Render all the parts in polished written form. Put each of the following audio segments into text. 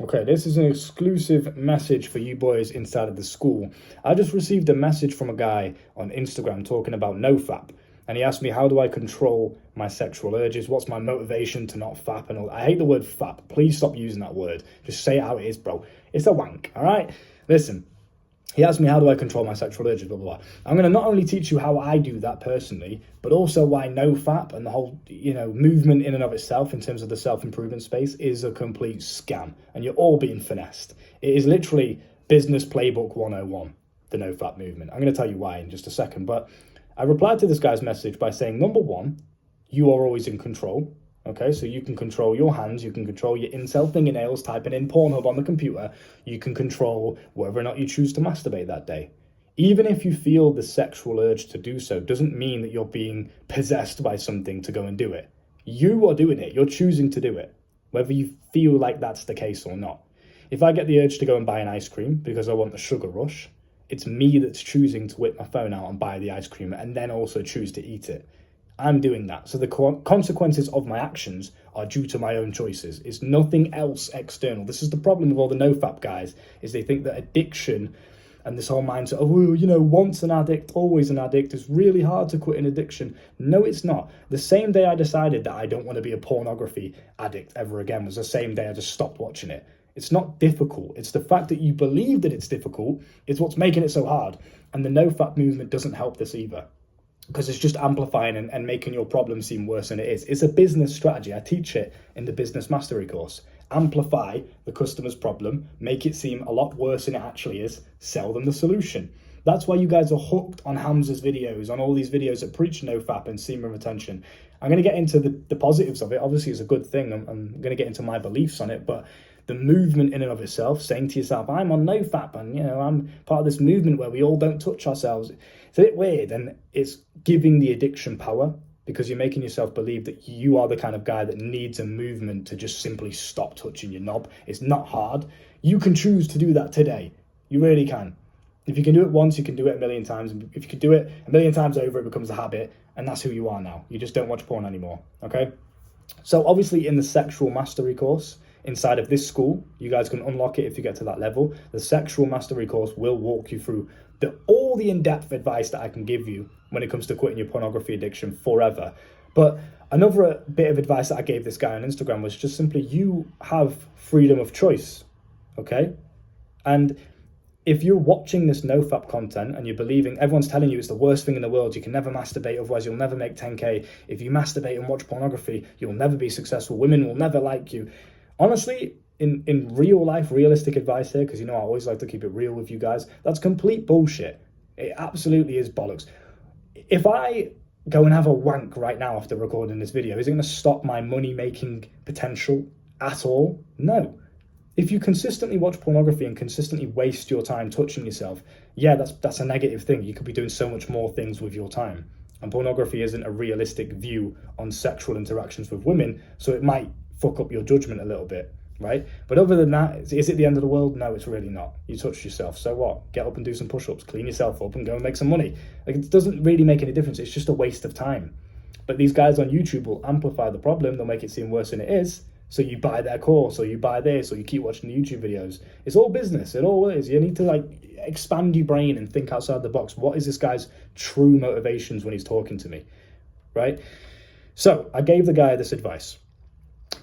Okay, this is an exclusive message for you boys inside of the school. I just received a message from a guy on Instagram talking about NoFap. And he asked me, how do I control my sexual urges? What's my motivation to not fap and all? I hate the word fap. Please stop using that word. Just say it how it is, bro. It's a wank, all right? Listen, he asked me, how do I control my sexual urges, blah, blah, blah. I'm going to not only teach you how I do that personally, but also why NoFap and the whole, movement in and of itself in terms of the self-improvement space is a complete scam. And you're all being finessed. It is literally business playbook 101, the NoFap movement. I'm going to tell you why in just a second. But I replied to this guy's message by saying, number one, you are always in control. Okay, so you can control your hands, you can control your incel fingernails, typing in Pornhub on the computer, you can control whether or not you choose to masturbate that day. Even if you feel the sexual urge to do so, doesn't mean that you're being possessed by something to go and do it. You are doing it, you're choosing to do it, whether you feel like that's the case or not. If I get the urge to go and buy an ice cream because I want the sugar rush, it's me that's choosing to whip my phone out and buy the ice cream and then also choose to eat it. I'm doing that. So the consequences of my actions are due to my own choices. It's nothing else external. This is the problem with all the NoFap guys, is they think that addiction and this whole mindset of, once an addict, always an addict, is really hard to quit an addiction. No, it's not. The same day I decided that I don't want to be a pornography addict ever again was the same day I just stopped watching it. It's not difficult. It's the fact that you believe that it's difficult is what's making it so hard. And the NoFap movement doesn't help this either, because it's just amplifying and making your problem seem worse than it is. It's a business strategy. I teach it in the business mastery course. Amplify the customer's problem, make it seem a lot worse than it actually is, sell them the solution. That's why you guys are hooked on Hamza's videos, on all these videos that preach NoFap and semen retention. I'm going to get into the positives of it. Obviously, it's a good thing. I'm going to get into my beliefs on it, but the movement in and of itself, saying to yourself, I'm on NoFap and, I'm part of this movement where we all don't touch ourselves. It's a bit weird, and it's giving the addiction power because you're making yourself believe that you are the kind of guy that needs a movement to just simply stop touching your knob. It's not hard. You can choose to do that today. You really can. If you can do it once, you can do it a million times. If you can do it a million times over, it becomes a habit, and that's who you are now. You just don't watch porn anymore, okay? So obviously in the sexual mastery course, inside of this school, you guys can unlock it if you get to that level. The sexual mastery course will walk you through all the in-depth advice that I can give you when it comes to quitting your pornography addiction forever. But another bit of advice that I gave this guy on Instagram was just simply, you have freedom of choice, okay? And if you're watching this NoFap content and you're believing, everyone's telling you it's the worst thing in the world, you can never masturbate, otherwise you'll never make 10K. If you masturbate and watch pornography, you'll never be successful. Women will never like you. Honestly, in real life, realistic advice here, because I always like to keep it real with you guys, that's complete bullshit. It absolutely is bollocks. If I go and have a wank right now after recording this video, is it going to stop my money-making potential at all? No. If you consistently watch pornography and consistently waste your time touching yourself, yeah, that's a negative thing. You could be doing so much more things with your time. And pornography isn't a realistic view on sexual interactions with women, so it might fuck up your judgment a little bit, right? But other than that, is it the end of the world? No, it's really not. You touched yourself, so what? Get up and do some push-ups, clean yourself up and go and make some money. Like, it doesn't really make any difference. It's just a waste of time. But these guys on YouTube will amplify the problem. They'll make it seem worse than it is. So you buy their course, or you buy this, or you keep watching the YouTube videos. It's all business. It all is. You need to expand your brain and think outside the box. What is this guy's true motivations when he's talking to me, right? So I gave the guy this advice.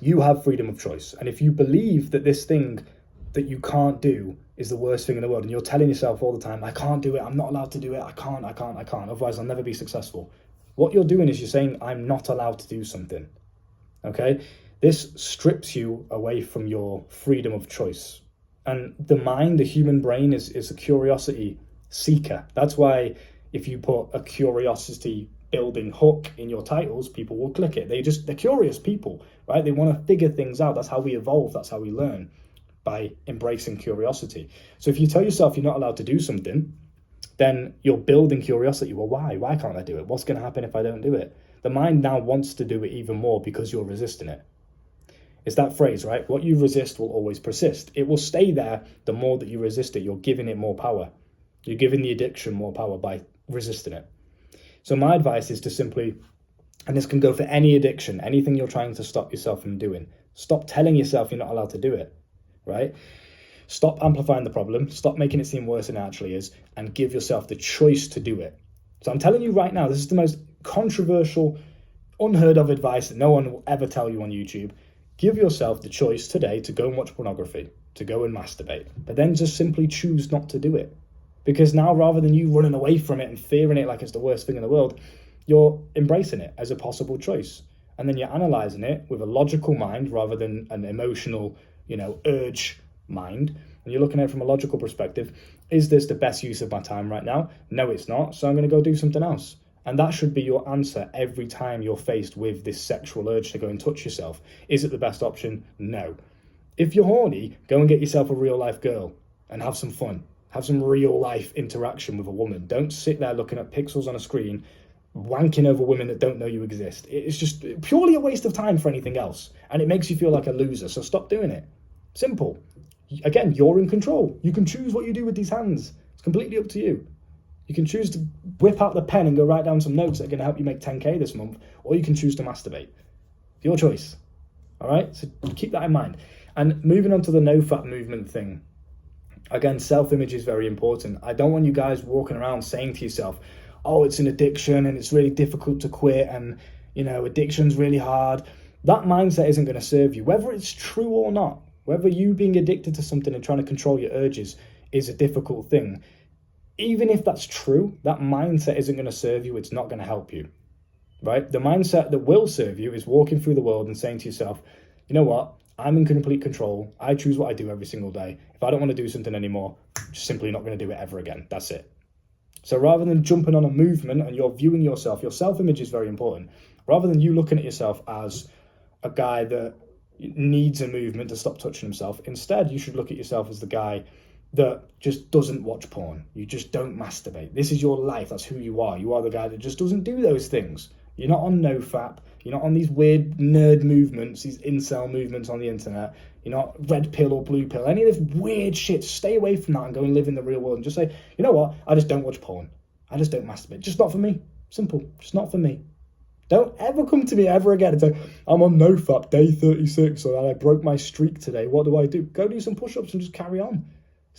You have freedom of choice. And if you believe that this thing that you can't do is the worst thing in the world, and you're telling yourself all the time, I can't do it, I'm not allowed to do it, I can't, otherwise I'll never be successful. What you're doing is you're saying, I'm not allowed to do something, okay? This strips you away from your freedom of choice. And the mind, the human brain, is a curiosity seeker. That's why if you put a curiosity building hook in your titles, people will click it. They're curious people, right? They want to figure things out. That's how we evolve. That's how we learn, by embracing curiosity. So if you tell yourself you're not allowed to do something, then you're building curiosity. Well, why? Why can't I do it? What's going to happen if I don't do it? The mind now wants to do it even more because you're resisting it. It's that phrase, right? What you resist will always persist. It will stay there the more that you resist it. You're giving it more power. You're giving the addiction more power by resisting it. So my advice is to simply, and this can go for any addiction, anything you're trying to stop yourself from doing, stop telling yourself you're not allowed to do it, right? Stop amplifying the problem, stop making it seem worse than it actually is, and give yourself the choice to do it. So I'm telling you right now, this is the most controversial, unheard of advice that no one will ever tell you on YouTube. Give yourself the choice today to go and watch pornography, to go and masturbate, but then just simply choose not to do it. Because now, rather than you running away from it and fearing it like it's the worst thing in the world, you're embracing it as a possible choice. And then you're analyzing it with a logical mind rather than an emotional, urge mind. And you're looking at it from a logical perspective. Is this the best use of my time right now? No, it's not. So I'm going to go do something else. And that should be your answer every time you're faced with this sexual urge to go and touch yourself. Is it the best option? No. If you're horny, go and get yourself a real life girl and have some fun. Have some real life interaction with a woman. Don't sit there looking at pixels on a screen, wanking over women that don't know you exist. It's just purely a waste of time for anything else. And it makes you feel like a loser. So stop doing it. Simple. Again, you're in control. You can choose what you do with these hands. It's completely up to you. You can choose to whip out the pen and go write down some notes that are going to help you make 10K this month, or you can choose to masturbate. Your choice. All right? So keep that in mind. And moving on to the NoFap movement thing. Again, self-image is very important. I don't want you guys walking around saying to yourself, oh, it's an addiction and it's really difficult to quit and, addiction's really hard. That mindset isn't going to serve you, whether it's true or not. Whether you being addicted to something and trying to control your urges is a difficult thing. Even if that's true, that mindset isn't going to serve you. It's not going to help you, right? The mindset that will serve you is walking through the world and saying to yourself, you know what? I'm in complete control. I choose what I do every single day. If I don't want to do something anymore, I'm just simply not going to do it ever again. That's it. So rather than jumping on a movement and you're viewing yourself, your self-image is very important. Rather than you looking at yourself as a guy that needs a movement to stop touching himself, instead you should look at yourself as the guy that just doesn't watch porn. You just don't masturbate. This is your life. That's who you are. You are the guy that just doesn't do those things. You're not on NoFap. You're not on these weird nerd movements, these incel movements on the internet. You're not red pill or blue pill. Any of this weird shit, stay away from that and go and live in the real world and just say, you know what? I just don't watch porn. I just don't masturbate. Just not for me. Simple. Just not for me. Don't ever come to me ever again and say, I'm on NoFap day 36 or I broke my streak today. What do I do? Go do some push-ups and just carry on.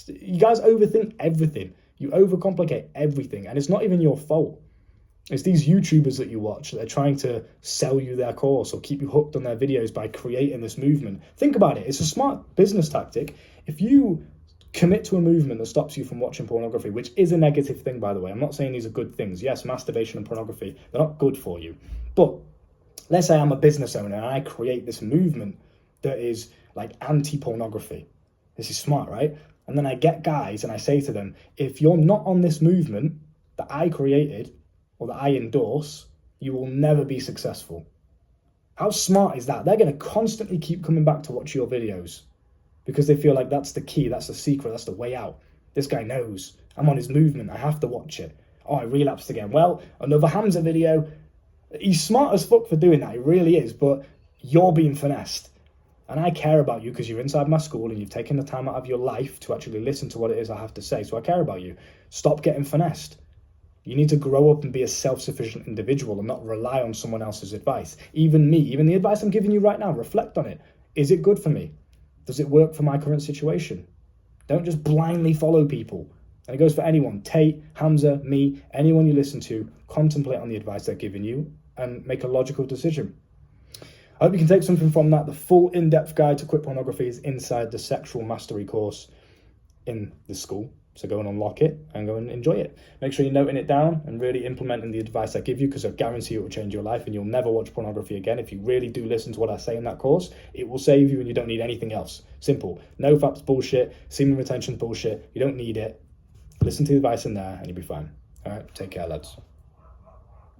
You guys overthink everything. You overcomplicate everything. And it's not even your fault. It's these YouTubers that you watch that are trying to sell you their course or keep you hooked on their videos by creating this movement. Think about it. It's a smart business tactic. If you commit to a movement that stops you from watching pornography, which is a negative thing, by the way. I'm not saying these are good things. Yes, masturbation and pornography, they're not good for you. But let's say I'm a business owner and I create this movement that is like anti-pornography. This is smart, right? And then I get guys and I say to them, if you're not on this movement that I created or that I endorse, you will never be successful. How smart is that? They're going to constantly keep coming back to watch your videos because they feel like that's the key, that's the secret, that's the way out. This guy knows I'm on his movement. I have to watch it. Oh, I relapsed again. Well, another Hamza video. He's smart as fuck for doing that. He really is. But you're being finessed. And I care about you because you're inside my school and you've taken the time out of your life to actually listen to what it is I have to say. So I care about you. Stop getting finessed. You need to grow up and be a self-sufficient individual and not rely on someone else's advice. Even me, even the advice I'm giving you right now, reflect on it. Is it good for me? Does it work for my current situation? Don't just blindly follow people. And it goes for anyone. Tate, Hamza, me, anyone you listen to, contemplate on the advice they're giving you and make a logical decision. I hope you can take something from that. The full in-depth guide to quit pornography is inside the sexual mastery course in the school. So go and unlock it and go and enjoy it. Make sure you're noting it down and really implementing the advice I give you because I guarantee it will change your life and you'll never watch pornography again. If you really do listen to what I say in that course, it will save you and you don't need anything else. Simple. NoFap's bullshit. Semen retention's bullshit. You don't need it. Listen to the advice in there and you'll be fine. All right, take care, lads.